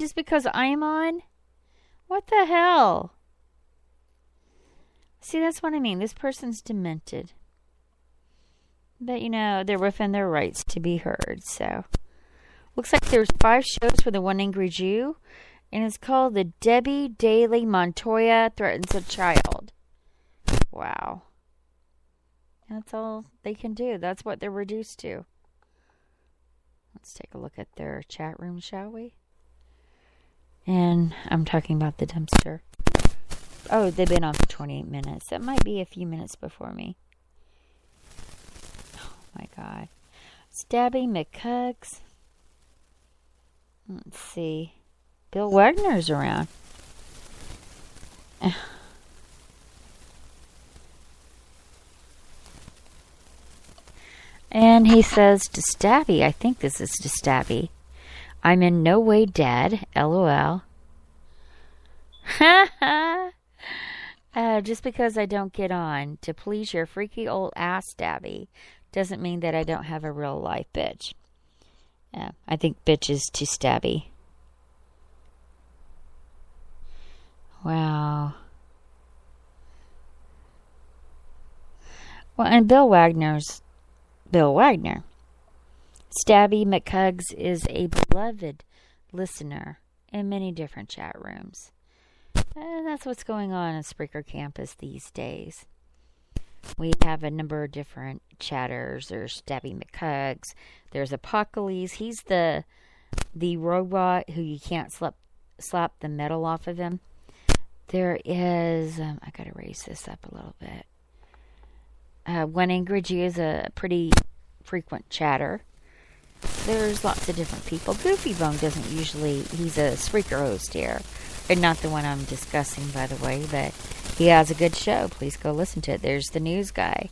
just because I'm on? What the hell? See, that's what I mean. This person's demented. But, they're within their rights to be heard, so. Looks like there's 5 shows for the One Angry Jew, and it's called The Debbie Daly Montoya Threatens a Child. Wow. That's all they can do. That's what they're reduced to. Let's take a look at their chat room, shall we? And I'm talking about the dumpster. Oh, they've been on for 28 minutes. That might be a few minutes before me. Oh, my God. Stabby McCugs. Let's see. Bill Wagner's around. And he says to Stabby, I think this is to Stabby, I'm in no way dead, LOL. Just because I don't get on to please your freaky old ass, Stabby, doesn't mean that I don't have a real life, bitch. I think bitch is to Stabby. Wow. Well, and Bill Wagner. Stabby McCugs is a beloved listener in many different chat rooms. And that's what's going on in Spreaker campus these days. We have a number of different chatters. There's Stabby McCugs. There's Apocalypse. He's the robot who you can't slap the metal off of him. There is... I gotta raise this up a little bit. One Angry G is a pretty frequent chatter. There's lots of different people. Goofy Bone doesn't usually... He's a Spreaker host here. And not the one I'm discussing, by the way, but he has a good show. Please go listen to it. There's the news guy.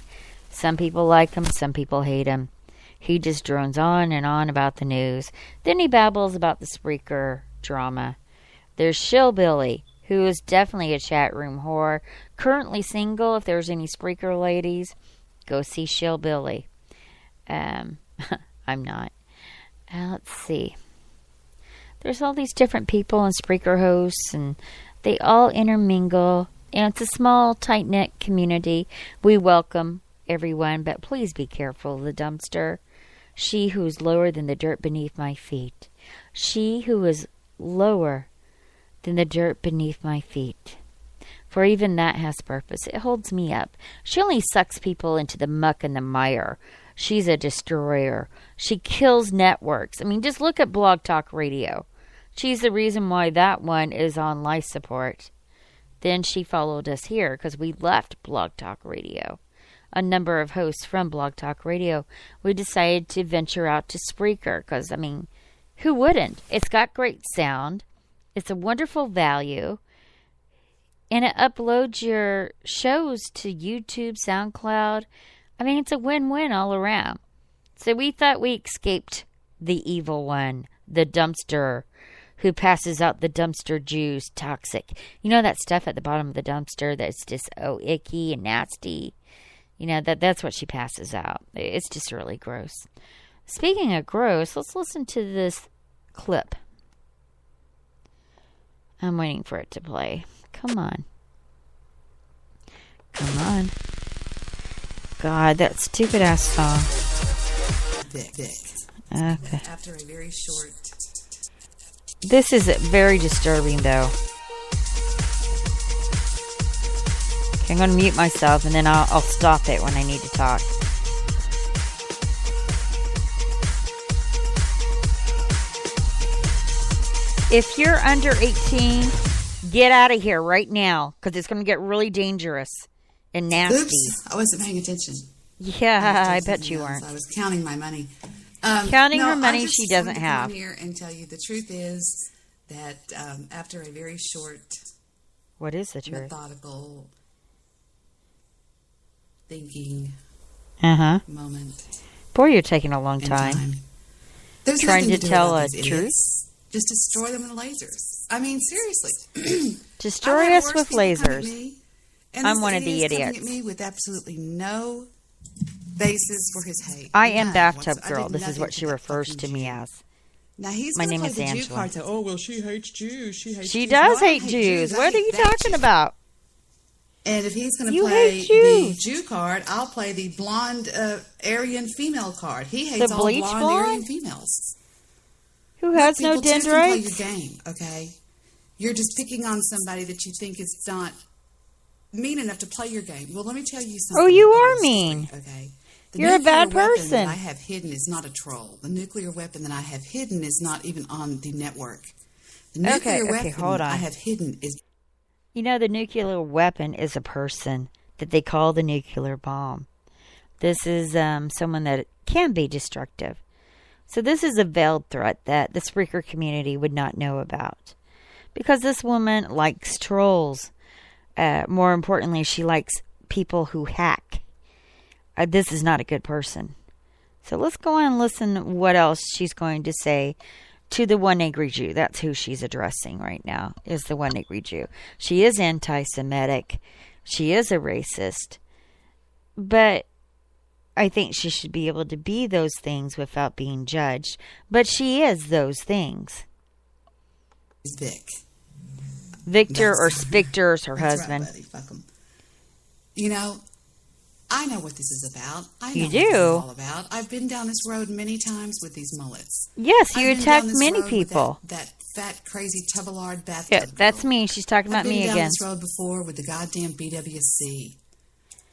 Some people like him, some people hate him. He just drones on and on about the news. Then he babbles about the Spreaker drama. There's Shillbilly, who is definitely a chat room whore. Currently single. If there's any Spreaker ladies, go see Shillbilly. I'm not. Let's see. There's all these different people and Spreaker hosts, and they all intermingle. And it's a small, tight-knit community. We welcome everyone, but please be careful of the dumpster. She who is lower than the dirt beneath my feet. She who is lower than the dirt beneath my feet. For even that has purpose. It holds me up. She only sucks people into the muck and the mire. She's a destroyer. She kills networks. I mean, just look at Blog Talk Radio. She's the reason why that one is on life support. Then she followed us here because we left Blog Talk Radio. A number of hosts from Blog Talk Radio, we decided to venture out to Spreaker because, I mean, who wouldn't? It's got great sound. It's a wonderful value. And it uploads your shows to YouTube, SoundCloud. I mean, it's a win-win all around. So we thought we escaped the evil one, the dumpster, who passes out the dumpster juice, toxic. You know that stuff at the bottom of the dumpster that's just, icky and nasty? You know, that's what she passes out. It's just really gross. Speaking of gross, let's listen to this clip. I'm waiting for it to play. Come on. Come on. God, that stupid ass song. Okay. After a very short... This is very disturbing, though. Okay, I'm going to mute myself, and then I'll stop it when I need to talk. If you're under 18, get out of here right now, because it's going to get really dangerous and nasty. Oops, I wasn't paying attention. Yeah, I bet you weren't. I was counting my money. Counting her money she doesn't have. I'm here and tell you the truth is that after a very short, what is the truth? Methodical thinking moment. Boy, you're taking a long time. There's trying to tell a truth. Just destroy them with lasers. I mean, seriously. Destroy us with lasers. I'm one of the idiots. Coming at me with absolutely no basis for his hate. I am bathtub girl. This is what she refers to me as. Now he's My going to name play is the Jew Angela. card. Say, oh, well, she hates Jews. She hates She Jews. does No, I hate don't Jews. I What are hate you that talking Jew. about? And if he's going to You play hate the Jews. Jew card, I'll play the blonde Aryan female card. He hates The all bleach blonde blonde? Aryan females. Who has no People too can play your dendrites? game, okay? You're just picking on somebody that you think is not mean enough to play your game. Well, let me tell you something. Oh, you about are the story, mean. okay? The You're a nuclear bad weapon person. that I have hidden is not a troll. The nuclear weapon that I have hidden is not even on the network. The nuclear weapon hold on. I have hidden is... You know, the nuclear weapon is a person that they call the nuclear bomb. This is someone that can be destructive. So this is a veiled threat that the Spreaker community would not know about. Because this woman likes trolls. More importantly, she likes people who hack. This is not a good person. So let's go on and listen what else she's going to say to the one angry Jew. That's who she's addressing right now, is the one angry Jew. She is anti-Semitic. She is a racist. But I think she should be able to be those things without being judged. But she is those things. Vic. Victor or Spictor is her That's husband. right, buddy. Fuck 'em. You know, I know what this is about. I know You what this is do? all about. I've been down this road many times with these mullets. Yes, you I've been attack down this many road with people. That fat, crazy Tubillard bathtub Yeah, that's girl. me. She's talking about I've been me down again. this road before with the goddamn BWC.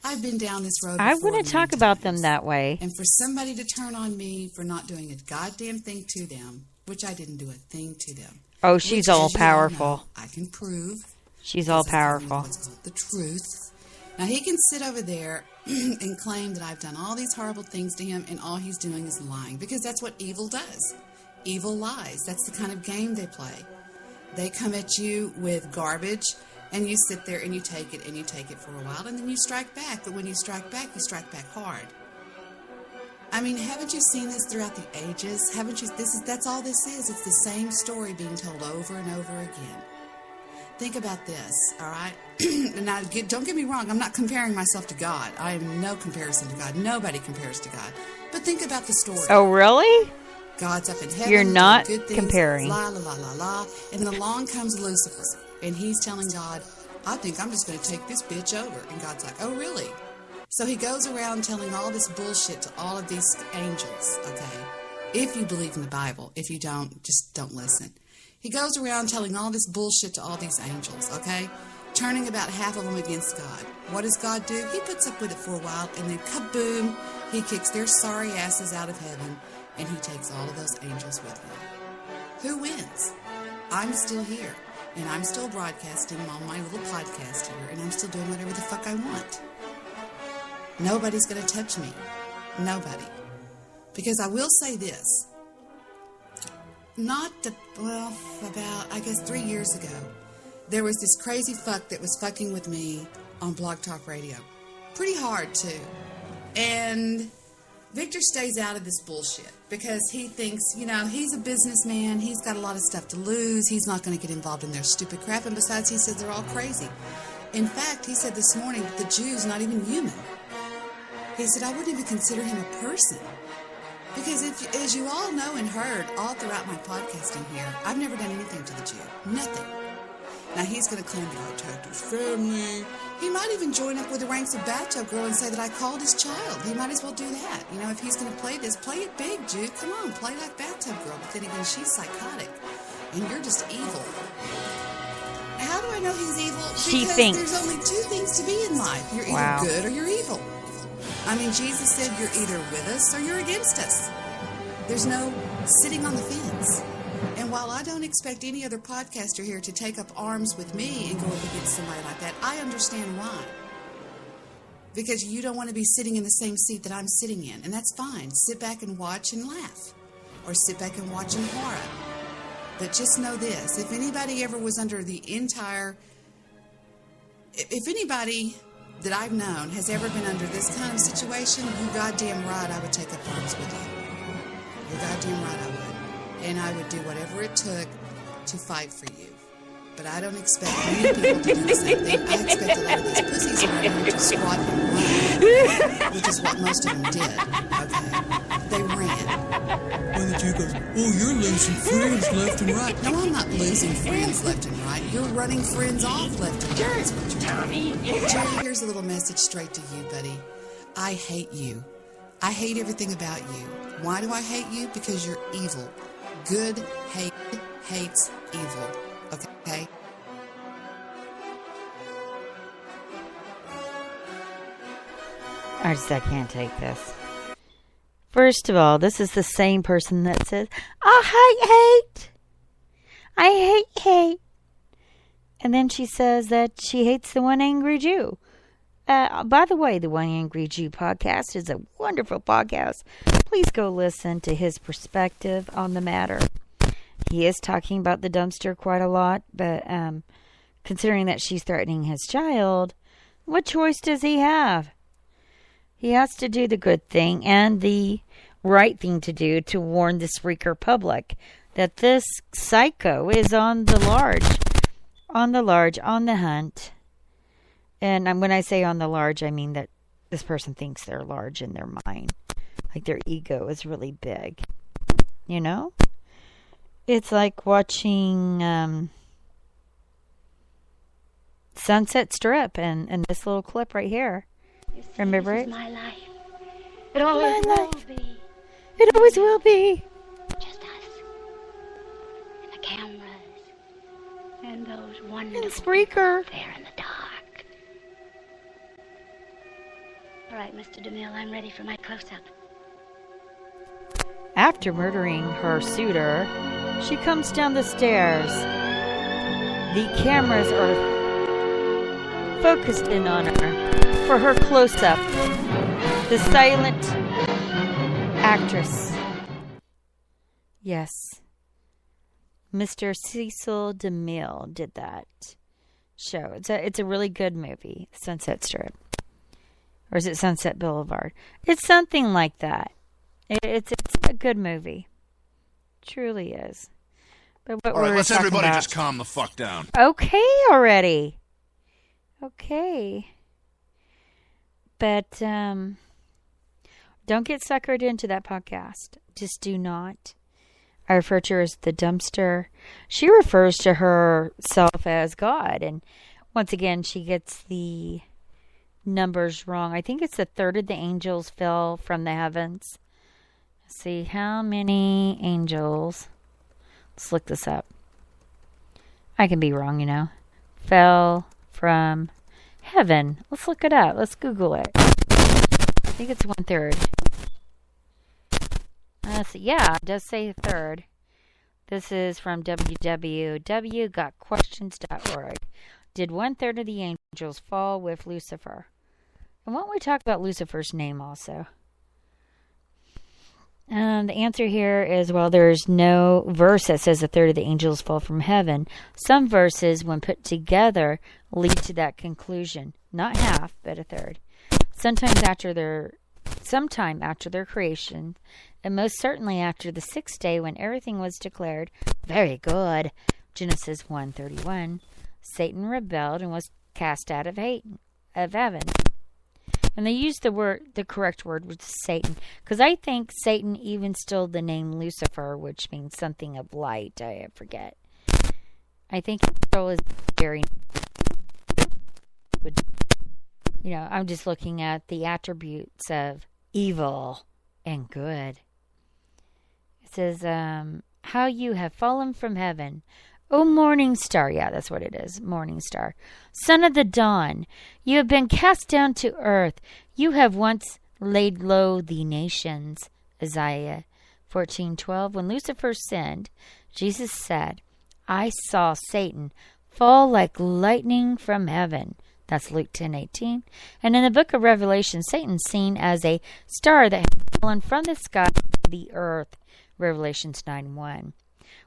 I've been down this road I before wouldn't many talk about them times. that way. And for somebody to turn on me for not doing a goddamn thing to them, which I didn't do a thing to them. Oh, she's which, all as you all powerful. know, I can prove. She's all Because I'm telling you powerful. what's called the truth. Now he can sit over there and claim that I've done all these horrible things to him, and all he's doing is lying, because that's what evil does. Evil lies. That's the kind of game they play. They come at you with garbage, and you sit there and you take it for a while, and then you strike back. But when you strike back hard. I mean, haven't you seen this throughout the ages? Haven't you? That's all this is. It's the same story being told over and over again. Think about this, all right? Now, don't get me wrong. I'm not comparing myself to God. I am no comparison to God. Nobody compares to God. But think about the story. Oh, really? God's up in heaven. You're not doing good things, comparing. La, la, la, la, la. And then along comes Lucifer. And he's telling God, I think I'm just going to take this bitch over. And God's like, oh, really? So he goes around telling all this bullshit to all of these angels, okay? If you believe in the Bible. If you don't, just don't listen. He goes around telling all this bullshit to all these angels, okay? Turning about half of them against God. What does God do? He puts up with it for a while, and then kaboom, he kicks their sorry asses out of heaven, and he takes all of those angels with him. Who wins? I'm still here, and I'm still broadcasting on my little podcast here, and I'm still doing whatever the fuck I want. Nobody's going to touch me. Nobody. Because I will say this. About, I guess 3 years ago, there was this crazy fuck that was fucking with me on Blog Talk Radio. Pretty hard, too. And Victor stays out of this bullshit because he thinks, you know, he's a businessman. He's got a lot of stuff to lose. He's not going to get involved in their stupid crap. And besides, he says they're all crazy. In fact, he said this morning that the Jew's not even human. He said, I wouldn't even consider him a person. Because if, as you all know and heard all throughout my podcasting here, I've never done anything to the Jew. Nothing. Now he's going to claim that I attacked his family. He might even join up with the ranks of Bathtub Girl and say that I called his child. He might as well do that. You know, if he's going to play this, play it big, Jew. Come on, play like Bathtub Girl. But then again, she's psychotic. And you're just evil. How do I know he's evil? She because thinks. there's only two things to be in life. You're either good or you're evil. I mean, Jesus said you're either with us or you're against us. There's no sitting on the fence. And while I don't expect any other podcaster here to take up arms with me and go up against somebody like that, I understand why. Because you don't want to be sitting in the same seat that I'm sitting in. And that's fine. Sit back and watch and laugh. Or sit back and watch and horror. But just know this. If anybody ever was under the entire... If anybody that I've known has ever been under this kind of situation, you goddamn right I would take up arms with you. You're goddamn right I would. And I would do whatever it took to fight for you. But I don't expect many people to do the same thing. I expect a lot of these pussies who are known to squat and run, which is what most of them did, okay? They ran. When the Jew goes, oh, you're losing friends left and right. No, I'm not losing friends left and right. You're running friends off left and right. That's what you're doing. Jerry, here's a little message straight to you, buddy. I hate you. I hate everything about you. Why do I hate you? Because you're evil. Good hates evil. Okay? I can't take this. First of all, this is the same person that says, I hate. And then she says that she hates the One Angry Jew. By the way, the One Angry Jew podcast is a wonderful podcast. Please go listen to his perspective on the matter. He is talking about the dumpster quite a lot, but considering that she's threatening his child, what choice does he have? He has to do the good thing and the right thing to do to warn the Spreaker public that this psycho is on the hunt. And when I say on the large, I mean that this person thinks they're large in their mind. Like their ego is really big. You know? It's like watching Sunset Strip and this little clip right here. Remember it? This is my life. It always will be. It always will be. Just us. And the cameras. And those wonderful And Spreaker. there in the dark. All right, Mr. DeMille, I'm ready for my close-up. After murdering her suitor, she comes down the stairs. The cameras are focused in on her for her close-up. The silent actress. Yes. Mr. Cecil DeMille did that show. It's a really good movie, Sunset Strip. Or is it Sunset Boulevard? It's something like that. It's a good movie. Truly is. But what all right, we're let's talking everybody about... just calm the fuck down. Okay already. Okay. But don't get suckered into that podcast. Just do not. I refer to her as the dumpster. She refers to herself as God. And once again, she gets the numbers wrong. I think it's a third of the angels fell from the heavens. Let's see, how many angels? Let's look this up. I can be wrong, you know. Fell from heaven. Let's look it up. Let's Google it. I think it's 1/3. Yeah, it does say a third. This is from www.gotquestions.org. Did 1/3 of the angels fall with Lucifer? And why don't we talk about Lucifer's name also? The answer here is, well, there's no verse that says a third of the angels fall from heaven. Some verses, when put together, lead to that conclusion. Not half, but a third. Sometime after their creation, and most certainly after the sixth day when everything was declared very good, Genesis 1:31, Satan rebelled and was cast out of heaven. And they used the correct word, which is Satan, because I think Satan even stole the name Lucifer, which means something of light. I forget. I think it is very. You know, I'm just looking at the attributes of evil and good. It says, how you have fallen from heaven, O morning star. Yeah, that's what it is. Morning star. Son of the dawn. You have been cast down to earth. You have once laid low the nations. Isaiah 14:12. When Lucifer sinned, Jesus said, I saw Satan fall like lightning from heaven. That's Luke 10:18. And in the book of Revelation, Satan's seen as a star that had fallen from the sky to the earth. Revelations 9:1.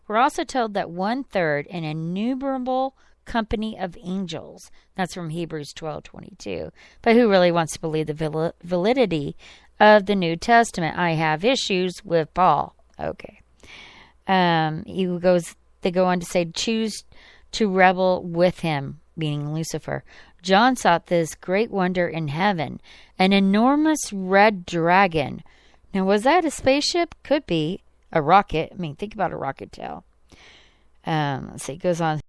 We're also told that 1/3 an innumerable company of angels. That's from Hebrews 12:22. But who really wants to believe the validity of the New Testament? I have issues with Paul. Okay. They go on to say, choose to revel with him, meaning Lucifer. John sought this great wonder in heaven, an enormous red dragon. Now, was that a spaceship? Could be. A rocket. I mean, think about a rocket tail. Let's see. It goes on.